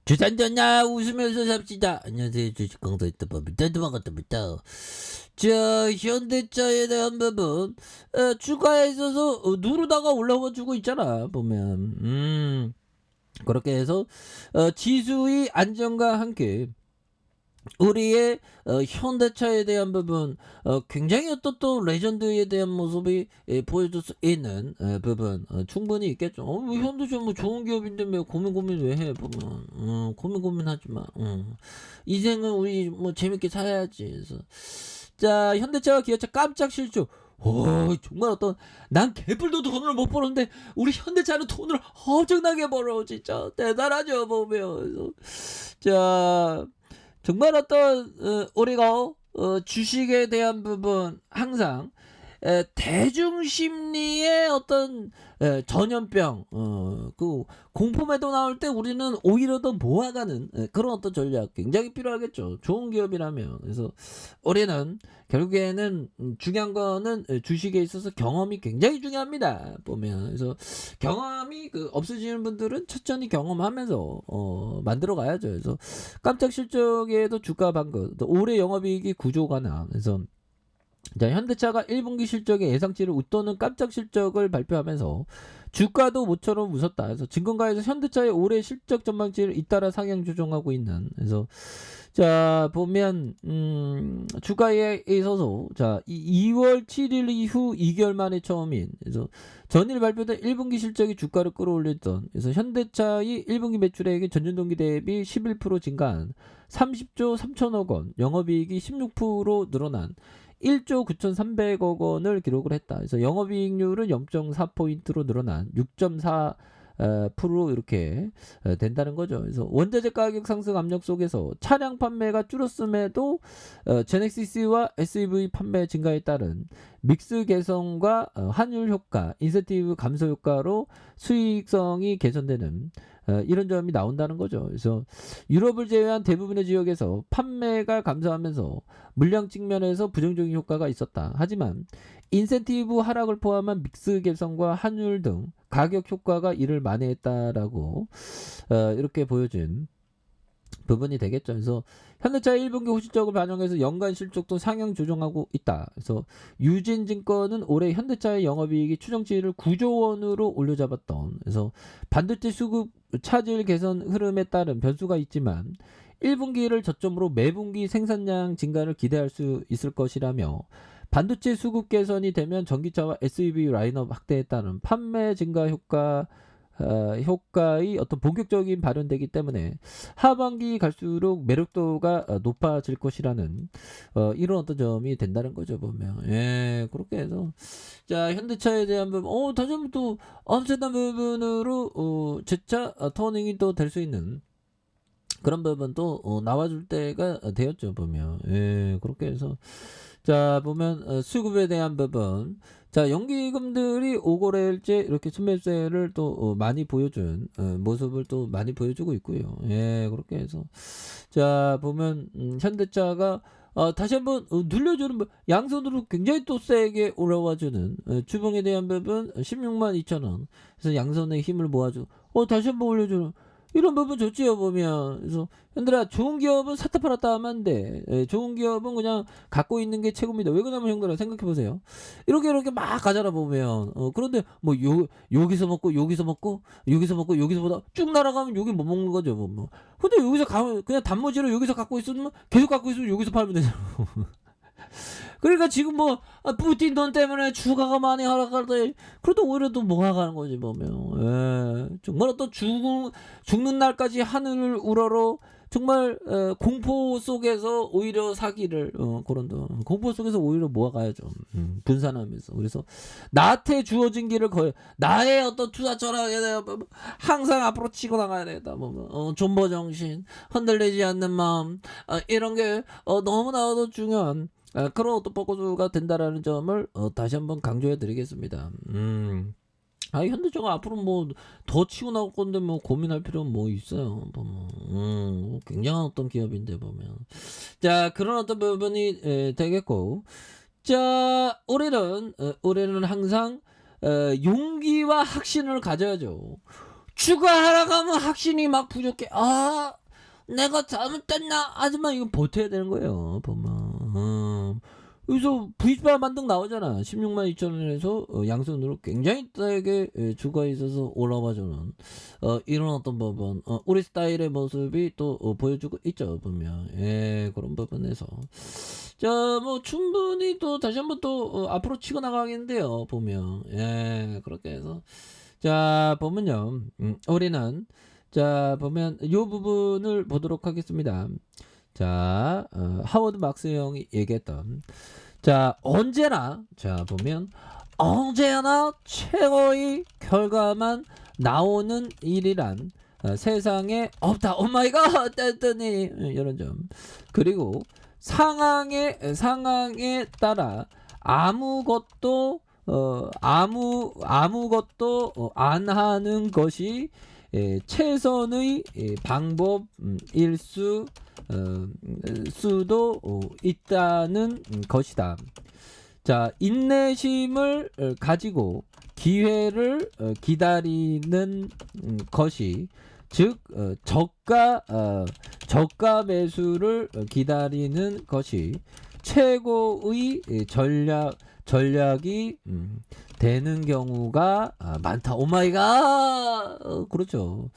주산전야 웃으면서 삽시다. 안녕하세요. 주식강사 있다봅니다. 도망갔답니다. 자, 현대차에 대한 부분, 주가에 있어서 누르다가 올라와주고 있잖아. 보면, 그렇게 해서 지수의 안정과 함께 우리의 현대차에 대한 부분, 굉장히 어떤 또 레전드에 대한 모습이 보여줄 수 있는 부분 충분히 있겠죠. 뭐 현대차 뭐 좋은 기업인데 왜 고민 왜 해? 보면 고민하지 마. 인생은 우리 뭐 재밌게 살아야지. 그래서 자, 현대차와 기아차 깜짝 실적. 오, 정말 어떤 난 개뿔도 돈을 못 버는데 우리 현대차는 돈을 엄청나게 벌어. 진짜 대단하죠 보면. 그래서 자, 정말 어떤 우리가 주식에 대한 부분 항상 대중 심리의 어떤 전염병, 그 공포매도 나올 때 우리는 오히려 더 모아가는 그런 어떤 전략 굉장히 필요하겠죠. 좋은 기업이라면. 그래서 우리는 결국에는 중요한 거는 주식에 있어서 경험이 굉장히 중요합니다. 보면. 그래서 경험이 없어지는 분들은 천천히 경험하면서 만들어 가야죠. 그래서 깜짝 실적에도 주가 반등, 또 올해 영업이익이 9조가 나. 그래서 자, 현대차가 1분기 실적의 예상치를 웃도는 깜짝 실적을 발표하면서 주가도 모처럼 웃었다. 그래서 증권가에서 현대차의 올해 실적 전망치를 잇따라 상향 조정하고 있는. 그래서 자, 보면 주가에 있어서 자, 2월 7일 이후 2개월 만에 처음인. 그래서 전일 발표된 1분기 실적이 주가를 끌어올렸던. 그래서 현대차의 1분기 매출액이 전년 동기 대비 11% 증가한 30조 3천억 원, 영업이익이 16% 늘어난 1조 9,300억 원을 기록을 했다. 그래서 영업이익률은 0.4포인트로 늘어난 6.4% 이렇게 된다는 거죠. 그래서 원자재 가격 상승 압력 속에서 차량 판매가 줄었음에도 제넥시스와 SUV 판매 증가에 따른 믹스 개선과 환율 효과, 인센티브 감소 효과로 수익성이 개선되는 이런 점이 나온다는 거죠. 그래서 유럽을 제외한 대부분의 지역에서 판매가 감소하면서 물량 측면에서 부정적인 효과가 있었다. 하지만 인센티브 하락을 포함한 믹스 개선과 환율 등 가격 효과가 이를 만회했다라고 이렇게 보여준 부분이 되겠죠. 그래서 현대차의 1분기 호실적을 반영해서 연간 실적도 상향 조정하고 있다. 그래서 유진증권은 올해 현대차의 영업이익이 추정치를 9조 원으로 올려잡았던. 그래서 반도체 수급 차질 개선 흐름에 따른 변수가 있지만 1분기를 저점으로 매분기 생산량 증가를 기대할 수 있을 것이라며 반도체 수급 개선이 되면 전기차와 SUV 라인업 확대에 따른 판매 증가 효과의 어떤 본격적인 발현되기 때문에 하반기 갈수록 매력도가 높아질 것이라는 이런 어떤 점이 된다는 거죠 보면. 예, 그렇게 해서 자, 현대차에 대한 부분 다시 한번 또 엄청난 부분으로 재차 터닝이 또 될 수 있는 그런 부분도 나와줄 때가 되었죠 보면. 예, 그렇게 해서 자, 보면 수급에 대한 부분. 자, 연기금들이 5거래일째 이렇게 순매수세를 또 많이 보여준 모습을 또 많이 보여주고 있고요. 예, 그렇게 해서 자, 보면 현대차가 다시 한번 눌려주는 양손으로 굉장히 또 세게 올라와주는 주봉에 대한 부분 16만 2천 원. 그래서 양손에 힘을 모아주고 다시 한번 올려주는 이런 부분 좋지요 보면. 그래서 형들아, 좋은 기업은 샀다 팔았다 하면 안 돼. 좋은 기업은 그냥 갖고 있는 게 최고입니다. 왜 그러냐면 형들아 생각해 보세요. 이렇게 막 가잖아 보면. 그런데 뭐 여기서 먹고 여기서 먹고 여기서 먹고 여기서 보다 쭉 날아가면 여기 못 먹는 거죠 뭐. 근데 여기서 가면 그냥 단무지를 여기서 갖고 있으면 계속 갖고 있으면 여기서 팔면 되잖아. 그러니까 지금 뭐 푸틴 돈 때문에 주가가 많이 하락하는데 그래도 오히려 또 모아가는 거지 보면. 예, 정말 어떤 죽는 날까지 하늘을 우러러 정말 공포 속에서 오히려 사기를 그런 공포 속에서 오히려 모아가야죠. 분산하면서. 그래서 나한테 주어진 길을 나의 어떤 투자 철학에 대한 항상 앞으로 치고 나가야 되겠다. 존버 정신, 흔들리지 않는 마음, 이런 게 너무나도 중요한 그런 어떤 포커스가 된다라는 점을 다시 한번 강조해 드리겠습니다. 현대차가 앞으로 뭐 더 치고 나올 건데 뭐 고민할 필요는 뭐 있어요. 보면 굉장한 어떤 기업인데 보면. 자, 그런 어떤 부분이 되겠고. 자, 올해는 항상 용기와 확신을 가져야죠. 추가하러 가면 확신이 막 부족해. 아, 내가 잘못했나? 하지만 이거 버텨야 되는 거예요, 보면. 여기서 V자 반등 나오잖아. 16만 2천 원에서 양손으로 굉장히 싸게 주가에 있어서 올라와주는 이런 어떤 부분, 우리 스타일의 모습이 또 보여주고 있죠, 보면. 예, 그런 부분에서. 자, 뭐 충분히 또 다시 한번 또 앞으로 치고 나가겠는데요, 보면. 예, 그렇게 해서. 자, 보면요. 우리는 자, 보면 요 부분을 보도록 하겠습니다. 자, 하워드 막스 형이 얘기했던 자, 언제나 자, 보면 언제나 최고의 결과만 나오는 일이란 세상에 없다. 오 마이 갓. 했더니 이런 점. 그리고 상황에 따라 아무것도 아무것도 안 하는 것이 최선의 방법일 수도 있다는 것이다. 자, 인내심을 가지고 기회를 기다리는 것이 즉 저가 매수를 기다리는 것이 최고의 전략이 되는 경우가 많다. 오마이갓. 그렇죠.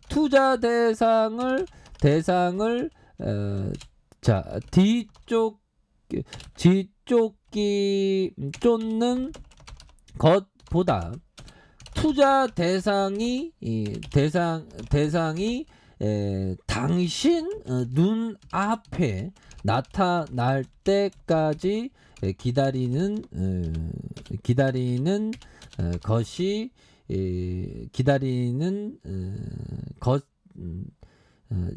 투자 대상을 자, 뒤쫓기 쫓는 것보다 투자 대상이 당신 눈 앞에 나타날 때까지 기다리는 것이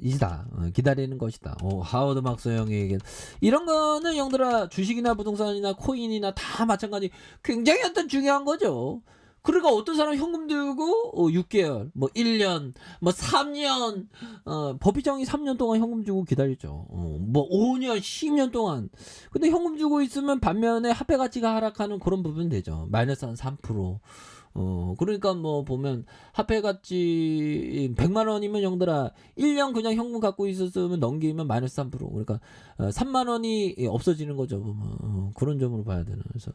이다. 기다리는 것이다. 하워드 막스 형의 얘기. 이런 거는 형들아 주식이나 부동산이나 코인이나 다 마찬가지 굉장히 어떤 중요한 거죠. 그러니까 어떤 사람 현금 들고 6개월, 뭐 1년, 뭐 3년, 법의정이 3년 동안 현금 주고 기다렸죠. 뭐 5년, 10년 동안. 근데 현금 주고 있으면 반면에 화폐 가치가 하락하는 그런 부분 되죠. 마이너스 한 3%. 그러니까 뭐 보면 화폐 가치 100만 원이면 형들아 1년 그냥 현금 갖고 있었으면 넘기면 마이너스 3%. 그러니까 3만 원이 없어지는 거죠. 보면 그런 점으로 봐야 되는. 그래서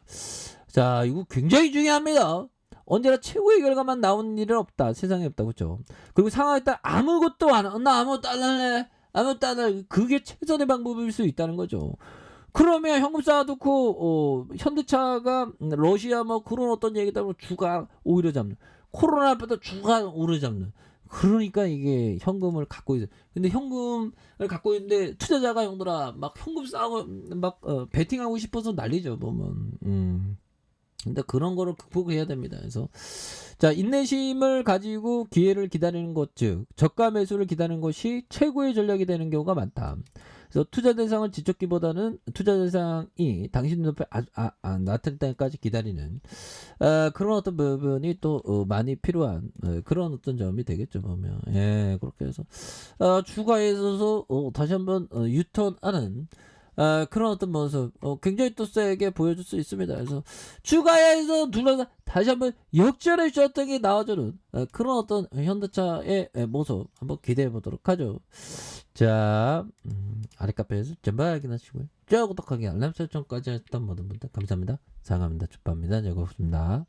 자, 이거 굉장히 중요합니다. 언제나 최고의 결과만 나오는 일은 없다. 세상에 없다. 그렇죠? 그리고 상황에 따라 아무것도 안 나 아무것도 안 할래. 아무것도 안 할래. 그게 최선의 방법일 수 있다는 거죠. 그러면 현금 쌓아두고 현대차가 러시아 뭐 그런 어떤 얘기 때문에 주가 오히려 잡는, 코로나 앞에도 주가 오히려 잡는. 그러니까 이게 현금을 갖고 있어. 근데 현금을 갖고 있는데 투자자가 형들아 막 현금 쌓고 막 베팅하고 싶어서 난리죠. 보면. 근데 그런 거를 극복해야 됩니다. 그래서 자, 인내심을 가지고 기회를 기다리는 것, 즉 저가 매수를 기다리는 것이 최고의 전략이 되는 경우가 많다. 그래서 투자 대상을 뒤쫓기보다는 투자 대상이 당신 눈앞에 나타날 때까지 기다리는 그런 어떤 부분이 또 많이 필요한 그런 어떤 점이 되겠죠. 보면 예, 그렇게 해서 주가에 있어서 다시 한번 유턴하는 그런 어떤 모습 굉장히 또 세게 보여줄 수 있습니다. 그래서 주가에서 눌러서 다시 한번 역전의 셔팅이 나와주는 그런 어떤 현대차의 모습 한번 기대해 보도록 하죠. 자, 아랫카페에서 전부 확인하시고요. 쭉 구독하기 알람 설정까지 했던 모든 분들 감사합니다. 사랑합니다. 축복합니다. 즐겁습니다.